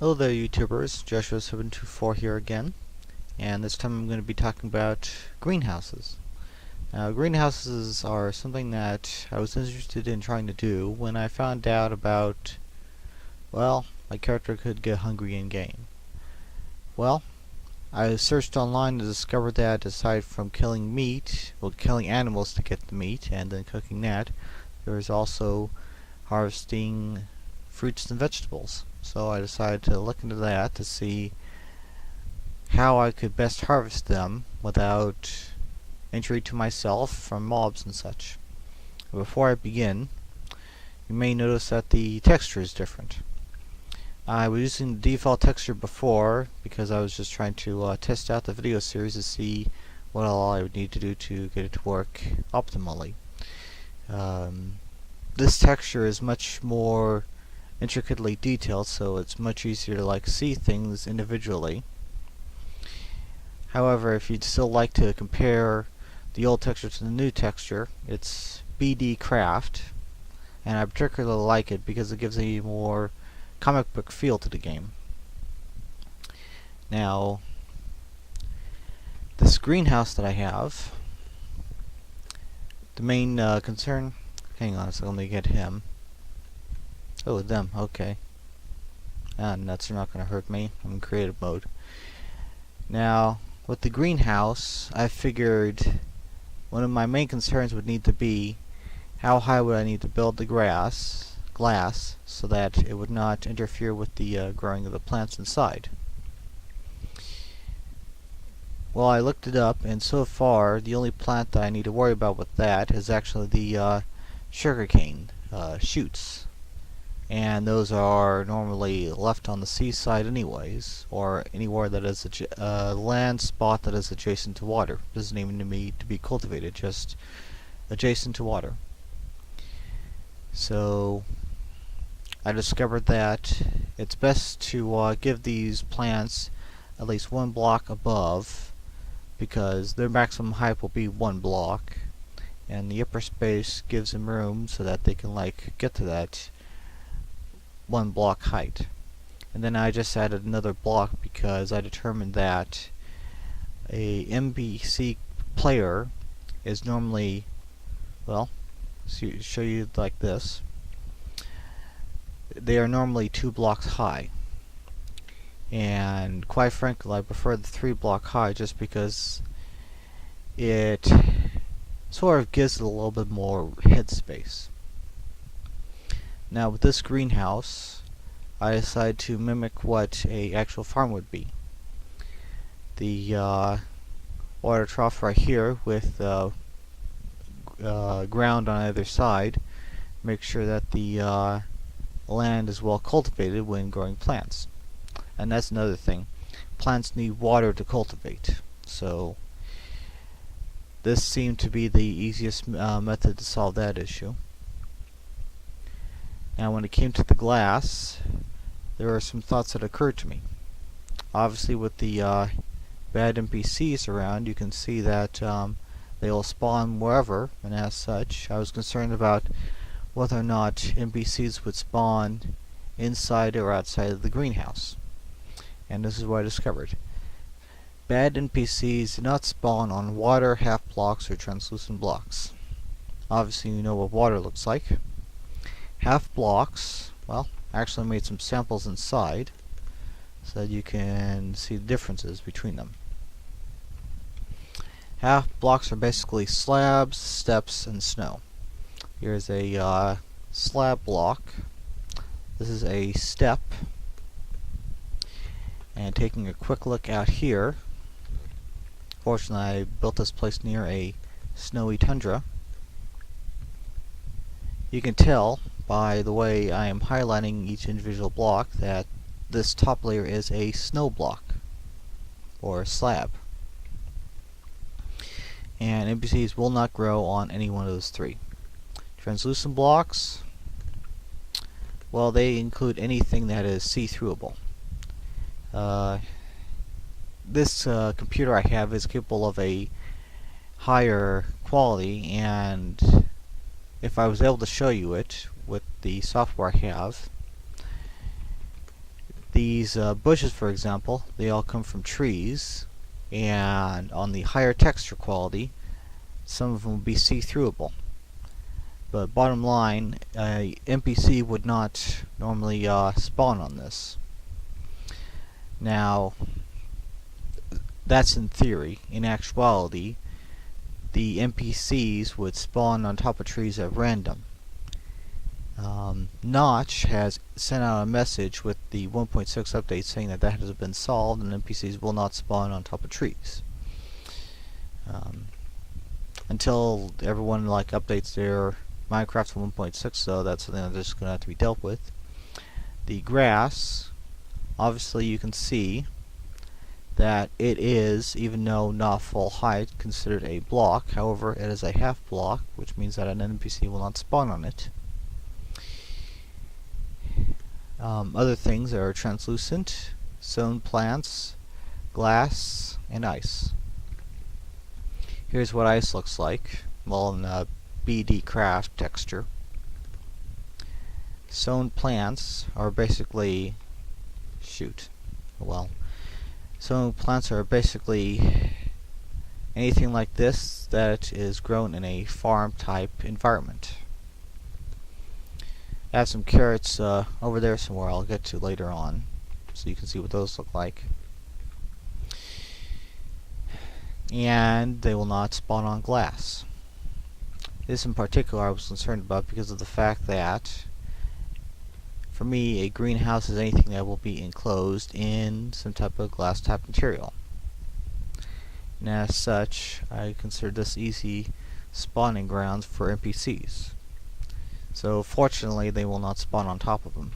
Hello there YouTubers, Joshua724 here again, and this time I'm going to be talking about greenhouses. Now greenhouses are something that I was interested in trying to do when I found out about, well, my character could get hungry in game. Well, I searched online and discovered that aside from killing meat, well killing animals to get the meat and then cooking that, there is also harvesting fruits and vegetables. So I decided to look into that to see how I could best harvest them without injury to myself from mobs and such. Before I begin, you may notice that the texture is different. I was using the default texture before because I was just trying to test out the video series to see what all I would need to do to get it to work optimally. This texture is much more intricately detailed, so it's much easier to see things individually. However, if you'd still like to compare the old texture to the new texture, it's BD Craft, and I particularly like it because it gives a more comic book feel to the game. Now, this greenhouse that I have, the main concern, hang on a second, let me get him. Oh, them, okay. Nuts are not going to hurt me. I'm in creative mode. Now, with the greenhouse, I figured one of my main concerns would need to be how high would I need to build the glass so that it would not interfere with the growing of the plants inside. Well, I looked it up, and so far the only plant that I need to worry about with that is actually the sugarcane shoots. And those are normally left on the seaside anyways, or anywhere that is a land spot that is adjacent to water. Doesn't even need to be cultivated, just adjacent to water. So I discovered that it's best to give these plants at least one block above, because their maximum height will be one block, and the upper space gives them room so that they can get to that one block height. And then I just added another block because I determined that a NPC player is normally, well, show you like this. They are normally 2 blocks high, and quite frankly I prefer the 3 block high just because it sort of gives it a little bit more head space. Now with this greenhouse, I decided to mimic what a actual farm would be. The water trough right here with ground on either side. Make sure that the land is well cultivated when growing plants. And that's another thing. Plants need water to cultivate. So this seemed to be the easiest method to solve that issue. Now when it came to the glass, there are some thoughts that occurred to me. Obviously with the bad NPCs around, you can see that they will spawn wherever, and as such I was concerned about whether or not NPCs would spawn inside or outside of the greenhouse. And this is what I discovered. Bad NPCs do not spawn on water, half blocks, or translucent blocks. Obviously you know what water looks like. Half blocks, well, I actually made some samples inside so that you can see the differences between them. Half blocks are basically slabs, steps, and snow. Here's a slab block. This is a step. And taking a quick look out here, fortunately I built this place near a snowy tundra. You can tell by the way I am highlighting each individual block that this top layer is a snow block or slab, and NPCs will not grow on any one of those 3. Translucent blocks, well, they include anything that is see-throughable. This computer I have is capable of a higher quality, and if I was able to show you it with the software I have, These bushes, for example, they all come from trees, and on the higher texture quality, some of them will be see-throughable. But bottom line, a NPC would not normally spawn on this. Now, that's in theory. In actuality, the NPCs would spawn on top of trees at random. Notch has sent out a message with the 1.6 update saying that has been solved and NPCs will not spawn on top of trees. Until everyone updates their Minecraft 1.6, so that's something that's going to have to be dealt with. The grass, obviously you can see that it is, even though not full height, considered a block. However, it is a half block, which means that an NPC will not spawn on it. Other things are translucent, sown plants, glass, and ice. Here's what ice looks like, well, in a BD craft texture. Sown plants are basically sown plants are basically anything like this that is grown in a farm type environment. I have some carrots over there somewhere I'll get to later on, so you can see what those look like. And they will not spawn on glass. This in particular I was concerned about because of the fact that, for me, a greenhouse is anything that will be enclosed in some type of glass type material. And as such, I consider this easy spawning grounds for NPCs. So fortunately, they will not spawn on top of them.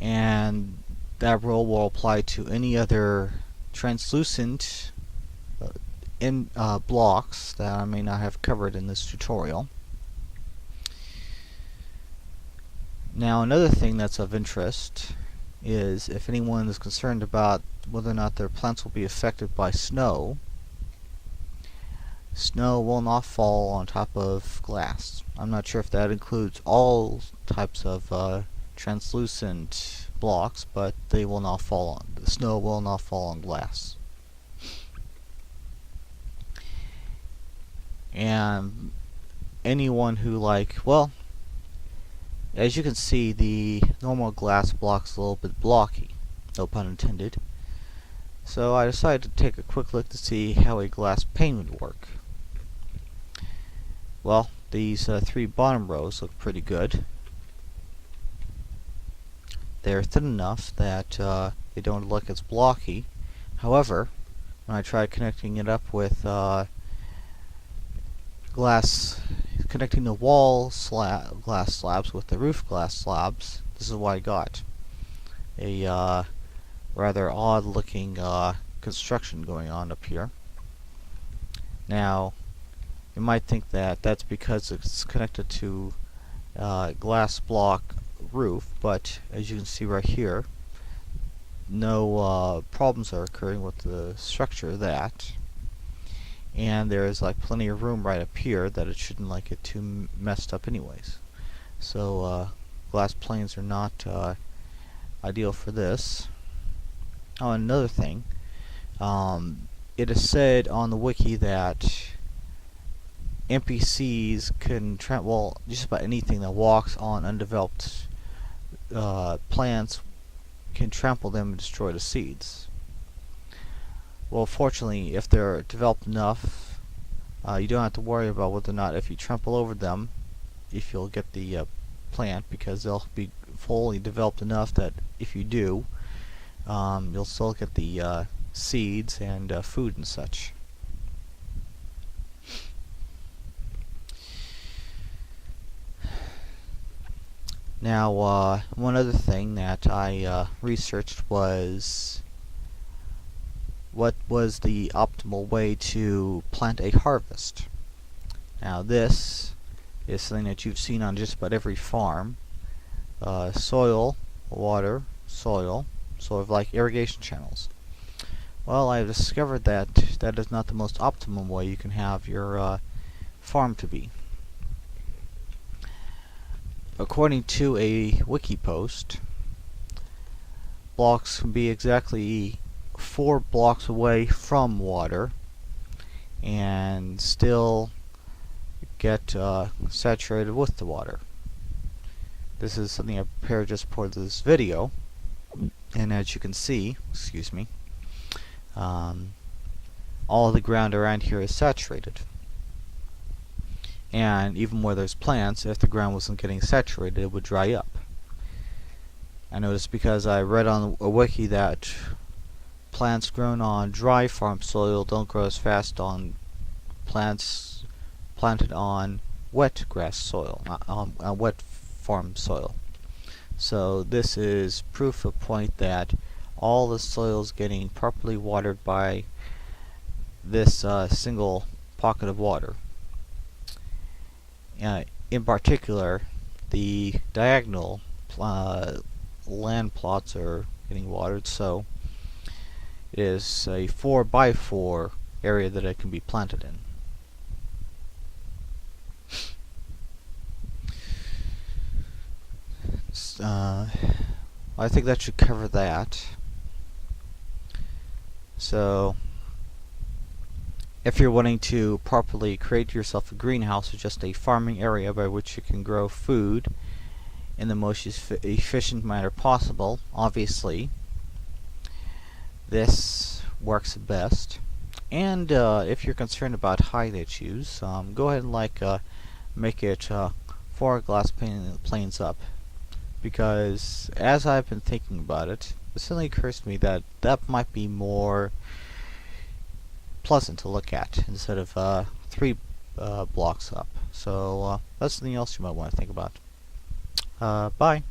And that rule will apply to any other translucent blocks that I may not have covered in this tutorial. Now, another thing that's of interest is if anyone is concerned about whether or not their plants will be affected by snow. Snow will not fall on top of glass. I'm not sure if that includes all types of translucent blocks, but they will not fall on. The snow will not fall on glass. And anyone who as you can see, the normal glass block's a little bit blocky, no pun intended. So I decided to take a quick look to see how a glass pane would work. Well, these three bottom rows look pretty good. They're thin enough that they don't look as blocky. However, when I tried connecting it up with connecting the wall glass slabs with the roof glass slabs, this is what I got. A rather odd looking construction going on up here. Now, you might think that that's because it's connected to glass block roof, but as you can see right here, no problems are occurring with the structure of that. And there is plenty of room right up here that it shouldn't get too messed up anyways. So glass planes are not ideal for this. Oh, another thing, it is said on the wiki that NPCs can trample just about anything that walks on undeveloped plants, can trample them and destroy the seeds. Well, fortunately, if they're developed enough, you don't have to worry about whether or not, if you trample over them, if you'll get the plant, because they'll be fully developed enough that if you do, you'll still get the seeds and food and such. Now, one other thing that I researched was what was the optimal way to plant a harvest. Now, this is something that you've seen on just about every farm. Soil, water, soil, sort of like irrigation channels. Well, I've discovered that that is not the most optimum way you can have your farm to be. according to a wiki post, blocks can be exactly 4 blocks away from water and still get saturated with the water. This is something I prepared just for this video, and as you can see, all the ground around here is saturated. And even where there's plants, if the ground wasn't getting saturated, it would dry up. I noticed because I read on a wiki that plants grown on dry farm soil don't grow as fast on plants planted on wet grass soil, on wet farm soil. So this is proof of point that all the soil is getting properly watered by this single pocket of water. In particular, the diagonal land plots are getting watered, so it is a 4x4 area that it can be planted in. I think that should cover that. So, if you're wanting to properly create yourself a greenhouse, or just a farming area by which you can grow food in the most efficient manner possible, obviously this works best. And if you're concerned about height issues, go ahead and make it 4 glass planes up, because as I've been thinking about it, it suddenly occurs to me that that might be more pleasant to look at instead of 3 blocks up. So that's something else you might want to think about. Bye.